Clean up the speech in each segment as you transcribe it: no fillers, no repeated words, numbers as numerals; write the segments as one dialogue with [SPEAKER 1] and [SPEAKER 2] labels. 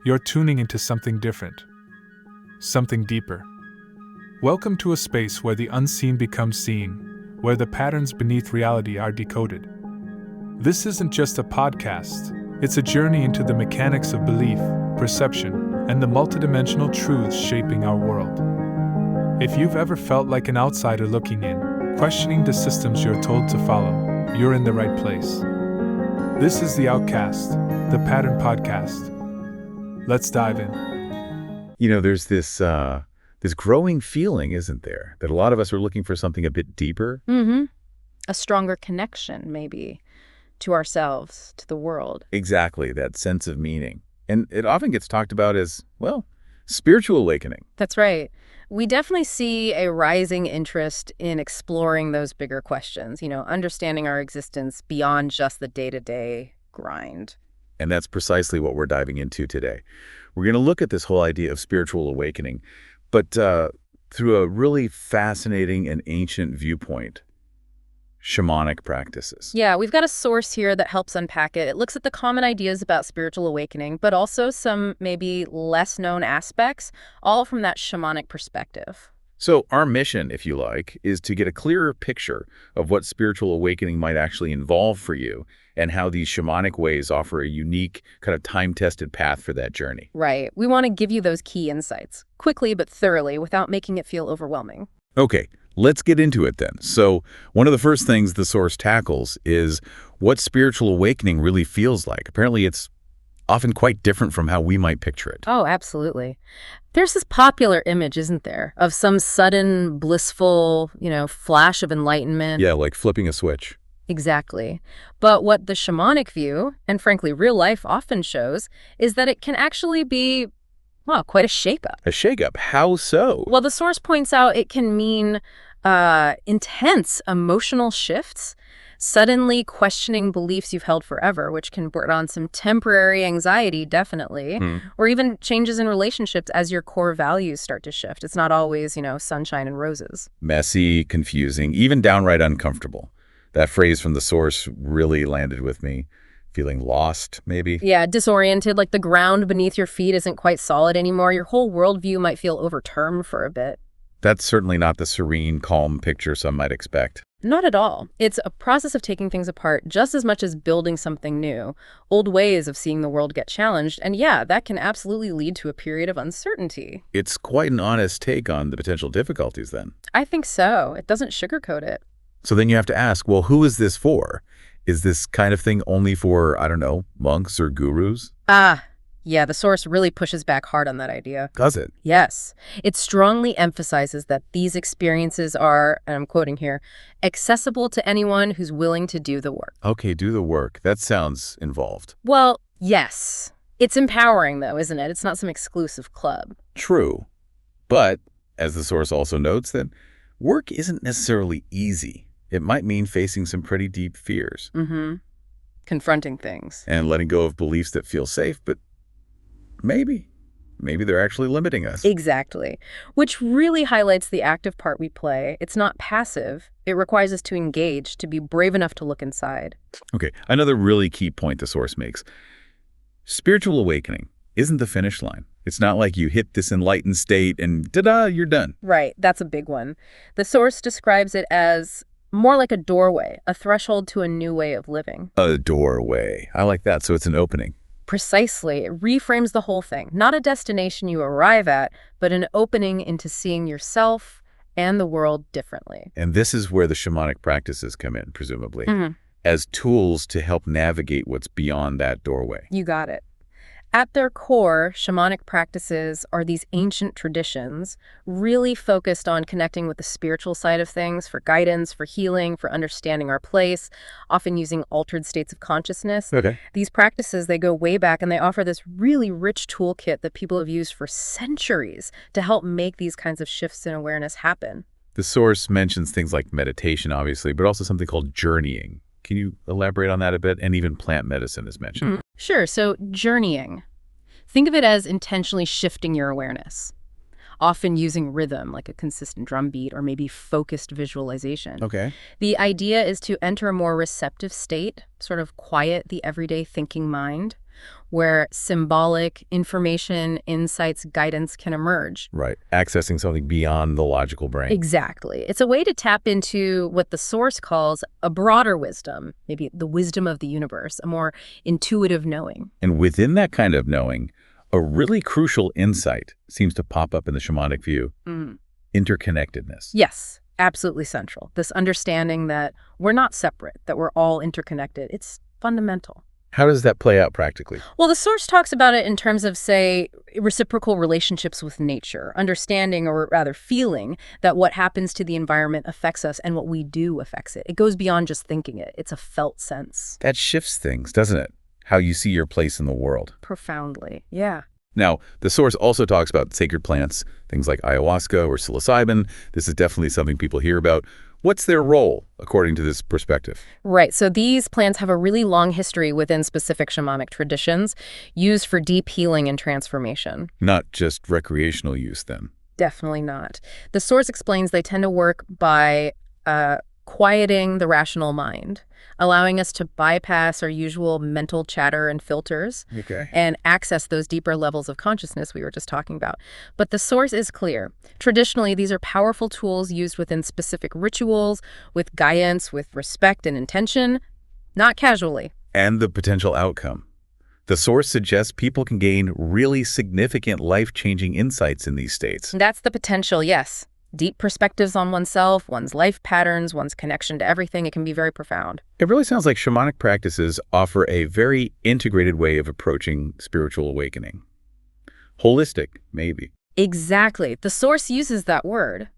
[SPEAKER 1] you're tuning into something different, something deeper. Welcome to a space where the unseen becomes seen, where the patterns beneath reality are decoded. This isn't just a podcast, it's a journey into the mechanics of belief, perception, and the multidimensional truths shaping our world. If you've ever felt like an outsider looking in, questioning the systems you're told to follow, you're in the right place. This is The Outcast, the Pattern Podcast. Let's dive in.
[SPEAKER 2] There's this growing feeling, isn't there, that a lot of us are looking for something a bit deeper?
[SPEAKER 3] Mm-hmm. A stronger connection, maybe, to ourselves, to the world.
[SPEAKER 2] Exactly, that sense of meaning. And it often gets talked about as, spiritual awakening.
[SPEAKER 3] That's right. We definitely see a rising interest in exploring those bigger questions, understanding our existence beyond just the day-to-day grind.
[SPEAKER 2] And that's precisely what we're diving into today. We're going to look at this whole idea of spiritual awakening, but through a really fascinating and ancient viewpoint. Shamanic practices.
[SPEAKER 3] Yeah, we've got a source here that helps unpack it. It looks at the common ideas about spiritual awakening, but also some maybe less known aspects, all from that shamanic perspective.
[SPEAKER 2] So our mission, if you like, is to get a clearer picture of what spiritual awakening might actually involve for you and how these shamanic ways offer a unique, kind of time-tested path for that journey.
[SPEAKER 3] Right. We want to give you those key insights, quickly but thoroughly, without making it feel overwhelming.
[SPEAKER 2] Okay. Let's get into it then. So one of the first things the source tackles is what spiritual awakening really feels like. Apparently it's often quite different from how we might picture it.
[SPEAKER 3] Oh, absolutely. There's this popular image, isn't there, of some sudden, blissful, flash of enlightenment.
[SPEAKER 2] Yeah, like flipping a switch.
[SPEAKER 3] Exactly. But what the shamanic view, and frankly real life often shows, is that it can actually be, quite a shakeup.
[SPEAKER 2] A shakeup? How so?
[SPEAKER 3] Well, the source points out it can mean intense emotional shifts, suddenly questioning beliefs you've held forever, which can bring on some temporary anxiety, definitely, or even changes in relationships as your core values start to shift. It's not always, sunshine and roses.
[SPEAKER 2] Messy, confusing, even downright uncomfortable. That phrase from the source really landed with me. Feeling lost, maybe?
[SPEAKER 3] Yeah, disoriented, like the ground beneath your feet isn't quite solid anymore. Your whole worldview might feel overturned for a bit.
[SPEAKER 2] That's certainly not the serene, calm picture some might expect.
[SPEAKER 3] Not at all. It's a process of taking things apart just as much as building something new. Old ways of seeing the world get challenged, and yeah, that can absolutely lead to a period of uncertainty.
[SPEAKER 2] It's quite an honest take on the potential difficulties then.
[SPEAKER 3] I think so. It doesn't sugarcoat it.
[SPEAKER 2] So then you have to ask, well, who is this for? Is this kind of thing only for, monks or gurus?
[SPEAKER 3] Yeah, the source really pushes back hard on that idea.
[SPEAKER 2] Does it?
[SPEAKER 3] Yes. It strongly emphasizes that these experiences are, and I'm quoting here, accessible to anyone who's willing to do the work.
[SPEAKER 2] Okay, do the work. That sounds involved.
[SPEAKER 3] Well, yes. It's empowering, though, isn't it? It's not some exclusive club.
[SPEAKER 2] True. But, as the source also notes, that work isn't necessarily easy. It might mean facing some pretty deep fears.
[SPEAKER 3] Confronting things.
[SPEAKER 2] And letting go of beliefs that feel safe, but maybe they're actually limiting us.
[SPEAKER 3] Exactly. Which really highlights the active part we play. It's not passive. It requires us to engage, to be brave enough to look inside.
[SPEAKER 2] Okay, another really key point the source makes. Spiritual awakening isn't the finish line. It's not like you hit this enlightened state and ta-da, you're done.
[SPEAKER 3] Right, that's a big one. The source describes it as more like a doorway, a threshold to a new way of living.
[SPEAKER 2] A doorway. I like that. So it's an opening.
[SPEAKER 3] Precisely. It reframes the whole thing. Not a destination you arrive at, but an opening into seeing yourself and the world differently.
[SPEAKER 2] And this is where the shamanic practices come in, presumably, as tools to help navigate what's beyond that doorway.
[SPEAKER 3] You got it. At their core, shamanic practices are these ancient traditions really focused on connecting with the spiritual side of things for guidance, for healing, for understanding our place, often using altered states of consciousness.
[SPEAKER 2] Okay.
[SPEAKER 3] These practices, they go way back and they offer this really rich toolkit that people have used for centuries to help make these kinds of shifts in awareness happen.
[SPEAKER 2] The source mentions things like meditation, obviously, but also something called journeying. Can you elaborate on that a bit? And even plant medicine is mentioned.
[SPEAKER 3] Sure. So journeying. Think of it as intentionally shifting your awareness, often using rhythm, like a consistent drum beat or maybe focused visualization.
[SPEAKER 2] Okay.
[SPEAKER 3] The idea is to enter a more receptive state, sort of quiet the everyday thinking mind. where symbolic information, insights, guidance can emerge.
[SPEAKER 2] Right. Accessing something beyond the logical brain.
[SPEAKER 3] Exactly. It's a way to tap into what the Source calls a broader wisdom, maybe the wisdom of the universe, a more intuitive knowing.
[SPEAKER 2] And within that kind of knowing, a really crucial insight seems to pop up in the shamanic view. Interconnectedness.
[SPEAKER 3] Yes, absolutely central. This understanding that we're not separate, that we're all interconnected. It's fundamental.
[SPEAKER 2] How does that play out practically?
[SPEAKER 3] Well, the Source talks about it in terms of, say, reciprocal relationships with nature, understanding, or rather feeling, that what happens to the environment affects us and what we do affects it. It goes beyond just thinking it. It's a felt sense.
[SPEAKER 2] That shifts things, doesn't it? How you see your place in the world.
[SPEAKER 3] Profoundly, yeah.
[SPEAKER 2] Now, the Source also talks about sacred plants, things like ayahuasca or psilocybin. This is definitely something people hear about. What's their role, according to this perspective?
[SPEAKER 3] Right. So these plants have a really long history within specific shamanic traditions, used for deep healing and transformation.
[SPEAKER 2] Not just recreational use, then.
[SPEAKER 3] Definitely not. The Source explains they tend to work by quieting the rational mind, allowing us to bypass our usual mental chatter and filters and access those deeper levels of consciousness we were just talking about. But the Source is clear. Traditionally, these are powerful tools used within specific rituals, with guidance, with respect and intention, not casually.
[SPEAKER 2] And the potential outcome. The Source suggests people can gain really significant life-changing insights in these states.
[SPEAKER 3] That's the potential, yes. Deep perspectives on oneself, one's life patterns, one's connection to everything. It can be very profound.
[SPEAKER 2] It really sounds like shamanic practices offer a very integrated way of approaching spiritual awakening. Holistic, maybe.
[SPEAKER 3] Exactly. The Source uses that word.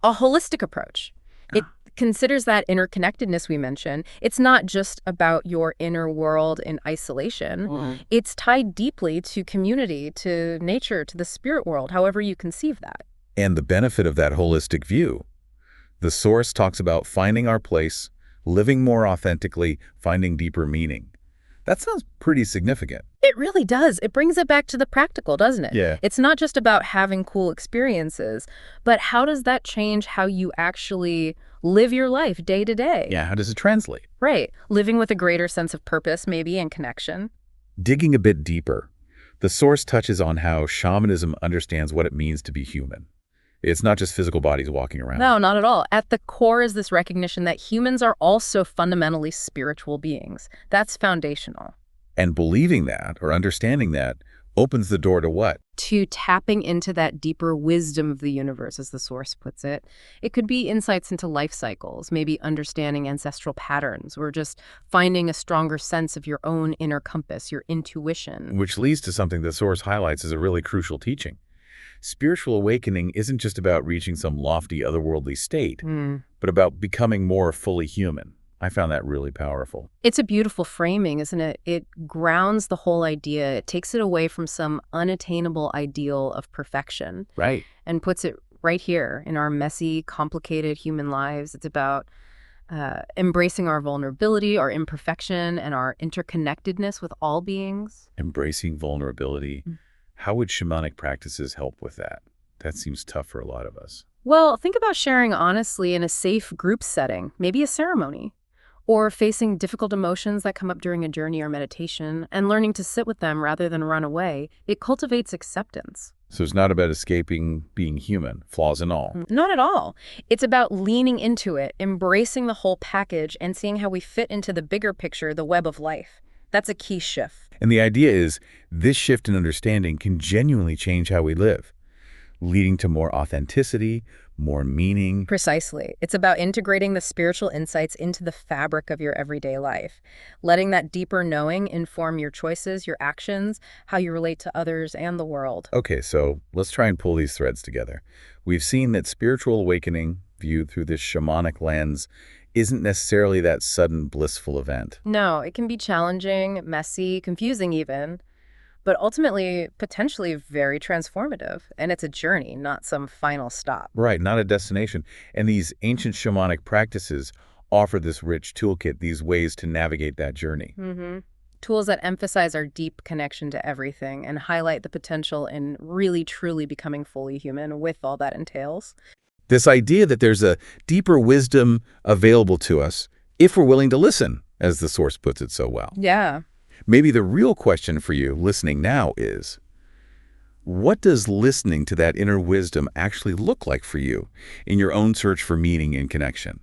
[SPEAKER 3] A holistic approach. It considers that interconnectedness we mentioned. It's not just about your inner world in isolation. It's tied deeply to community, to nature, to the spirit world, however you conceive that.
[SPEAKER 2] And the benefit of that holistic view. The Source talks about finding our place, living more authentically, finding deeper meaning. That sounds pretty significant.
[SPEAKER 3] It really does. It brings it back to the practical, doesn't it?
[SPEAKER 2] Yeah.
[SPEAKER 3] It's not just about having cool experiences, but how does that change how you actually live your life day to day?
[SPEAKER 2] Yeah, how does it translate?
[SPEAKER 3] Right. Living with a greater sense of purpose, maybe, and connection.
[SPEAKER 2] Digging a bit deeper, the Source touches on how shamanism understands what it means to be human. It's not just physical bodies walking around.
[SPEAKER 3] No, not at all. At the core is this recognition that humans are also fundamentally spiritual beings. That's foundational.
[SPEAKER 2] And believing that, or understanding that, opens the door to what?
[SPEAKER 3] To tapping into that deeper wisdom of the universe, as the Source puts it. It could be insights into life cycles, maybe understanding ancestral patterns, or just finding a stronger sense of your own inner compass, your intuition.
[SPEAKER 2] Which leads to something the Source highlights as a really crucial teaching. Spiritual awakening isn't just about reaching some lofty otherworldly state, but about becoming more fully human. I found that really powerful.
[SPEAKER 3] It's a beautiful framing, isn't it? It grounds the whole idea. It takes it away from some unattainable ideal of perfection.
[SPEAKER 2] Right.
[SPEAKER 3] And puts it right here in our messy, complicated human lives. It's about embracing our vulnerability, our imperfection, and our interconnectedness with all beings.
[SPEAKER 2] Embracing vulnerability. How would shamanic practices help with that? That seems tough for a lot of us.
[SPEAKER 3] Well, think about sharing honestly in a safe group setting, maybe a ceremony, or facing difficult emotions that come up during a journey or meditation, and learning to sit with them rather than run away. It cultivates acceptance.
[SPEAKER 2] So it's not about escaping being human, flaws and all.
[SPEAKER 3] Not at all. It's about leaning into it, embracing the whole package, and seeing how we fit into the bigger picture, the web of life. That's a key shift.
[SPEAKER 2] And the idea is this shift in understanding can genuinely change how we live, leading to more authenticity, more meaning.
[SPEAKER 3] Precisely. It's about integrating the spiritual insights into the fabric of your everyday life, letting that deeper knowing inform your choices, your actions, how you relate to others and the world.
[SPEAKER 2] Okay, so let's try and pull these threads together. We've seen that spiritual awakening, viewed through this shamanic lens, isn't necessarily that sudden blissful event.
[SPEAKER 3] No, it can be challenging, messy, confusing even, but ultimately potentially very transformative. And it's a journey, not some final stop.
[SPEAKER 2] Right, not a destination. And these ancient shamanic practices offer this rich toolkit, these ways to navigate that journey.
[SPEAKER 3] Tools that emphasize our deep connection to everything and highlight the potential in really truly becoming fully human with all that entails.
[SPEAKER 2] This idea that there's a deeper wisdom available to us if we're willing to listen, as the Source puts it so well.
[SPEAKER 3] Yeah.
[SPEAKER 2] Maybe the real question for you listening now is, what does listening to that inner wisdom actually look like for you in your own search for meaning and connection?